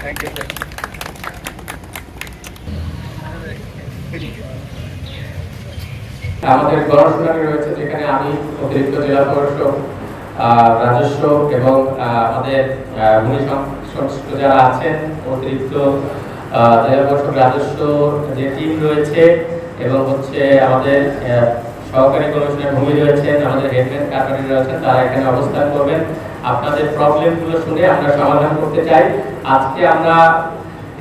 Thank you. আমাদের গণশুনানি রয়েছে, যেখানে আমি অতিরিক্ত জেলা পরিষদ রাজস্ব এবং আমাদের ভূমি সংশ্লিষ্ট যারা আছেন, অতিরিক্ত জেলা পরিষদ রাজস্ব যে টিম রয়েছে এবং আমাদের সহকারী কমিশনার ভূমি রয়েছেন, আমাদের হেডম্যান কার্যালয় রয়েছেন, তারা এখানে অবস্থান করবেন। আপনাদের প্রবলেমগুলো শুনে আমরা সমাধান করতে চাই। আজকে আমরা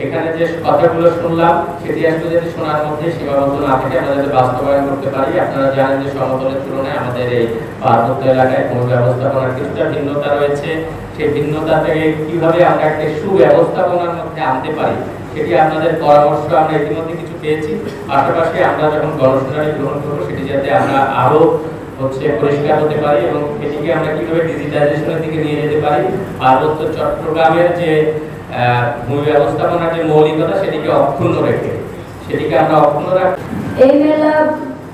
এখানে যে কথাগুলো শুনলাম সেটি আসলে যদি শোনার মধ্যে সীমাবদ্ধ না থেকে আমরা যাতে বাস্তবায়ন করতে পারি। আপনারা জানেন যে সমতলের তুলনায় আমাদের এই পার্বত্য এলাকায় কোনো ব্যবস্থাপনার কিছুটা ভিন্নতা রয়েছে। সেই ভিন্নতা থেকে কিভাবে আমরা একটা সুব্যবস্থাপনার মধ্যে আনতে পারি সেটি আপনাদের পরামর্শ আমরা ইতিমধ্যে কিছু পেয়েছি। পাশাপাশি আমরা যখন গণশুনানি গ্রহণ করবো সেটি যাতে আমরা আরো পরিষ্কার হতে পারি এবং এটিকে আমরা কিভাবে ডিজিটাইজেশনের দিকে নিয়ে যেতে পারি। পার্বত্য চট্টগ্রামের যে ভূমি ব্যবস্থাপনার যে মৌলিকতা সেটিকে অক্ষুণ্ণ রেখে এই মেলা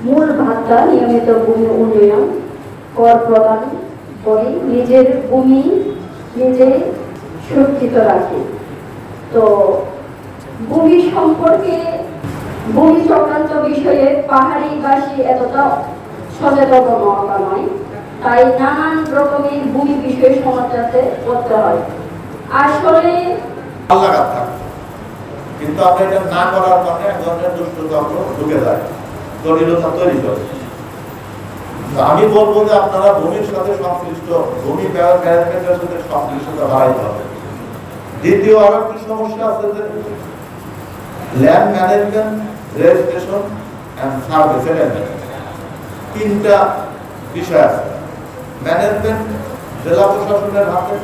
মূল ভাতা নিয়মিত ভূমি উন্নয়ন, কর প্রদান করি, নিজের ভূমি নিজে সুরক্ষিত রাখি। তো ভূমি সম্পর্কে, ভূমি সংক্রান্ত বিষয়ে পাহাড়িবাসী এতটা সচেতন নয়, তাই নানান রকমের ভূমি বিষয়ে সমাজে করতে হয়। আসলে কিন্তু আমরা এটা না করার কারণে এক ধরনের দুষ্টচক্র ঢুকে যায়, জটিলতা তৈরি করে। আমি বলবো যে আপনারা ভূমির সাথে সংশ্লিষ্ট, ভূমি ম্যানেজমেন্টের সাথে সংশ্লিষ্টতা বাড়াইতে হবে। দ্বিতীয় আরো একটি সমস্যা আছে যে land management, registration and survey, settlement, তিনটা বিষয় আছে। ম্যানেজমেন্ট জেলা প্রশাসনের হাতে,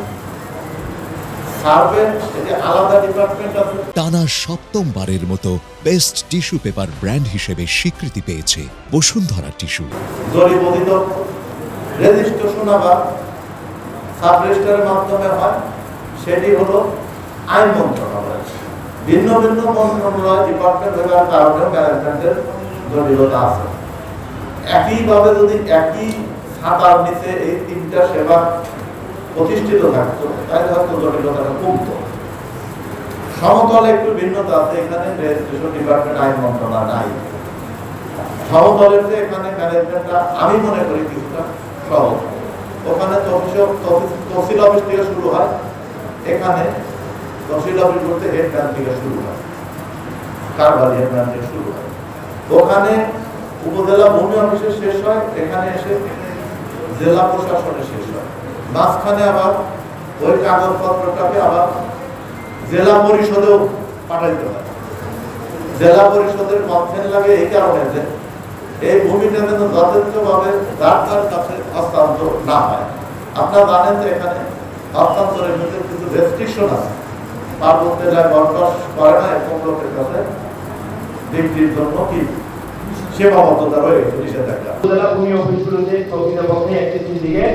টানা সপ্তমবারের মতো বেস্ট টিস্যু পেপার ব্র্যান্ড হিসেবে স্বীকৃতি পেয়েছে বসুন্ধরা টিস্যু। রেজিস্ট্রেশন আবার সাব রেজিস্ট্রারের মাধ্যমে হয়, সেটি হলো আইন মন্ত্রণালয়। ভিন্ন ভিন্ন মন্ত্রণালয় ডিপার্টমেন্ট হওয়ার কারণে ম্যানেজমেন্টের জটিলতা আছে। একইভাবে যদি একই ছাতার নিচে এই তিনটা সেবা প্রতিষ্ঠিত থাকতো তাহলে হয়তো জটিলতাটা কমতো। সমতলে একটু ভিন্নতা আছে, এখানে রেজিস্ট্রেশন ডিপার্টমেন্ট, আইন মন্ত্রণালয় নাই। সমতলের যে এখানে ম্যানেজমেন্টটা আমি মনে করি কিছুটা সহজ। ওখানে তহসিল অফিস থেকে শুরু হয়, এখানে তহসিল অফিস বলতে হেডম্যান থেকে শুরু হয়, কারবারি হেডম্যান থেকে শুরু হয়। ওখানে উপজেলা ভূমি অফিসে শেষ হয়, এখানে এসে জেলা প্রশাসনে শেষ হয়। মাঝখানে আবার ওই কাগজপত্রটাকে আবার জেলা পরিষদেও পাঠাইতে হয়। জেলা পরিষদের কনসেন্ট লাগে এই কারণে যে এই ভূমিটা যেন যথেষ্টভাবে যার কাছে হস্তান্তর না হয়। আপনারা জানেন যে এখানে হস্তান্তরের মধ্যে কিছু রেস্ট্রিকশন আছে। পার্বত্য এলাকায় বসবাস করে না এরকম লোকের কাছে বিক্রির জন্য কি সীমাবদ্ধতা রয়েছে, নিষেধাজ্ঞা। জেলা ভূমি অফিসগুলোতে প্রকৃতপক্ষে একটি দিকে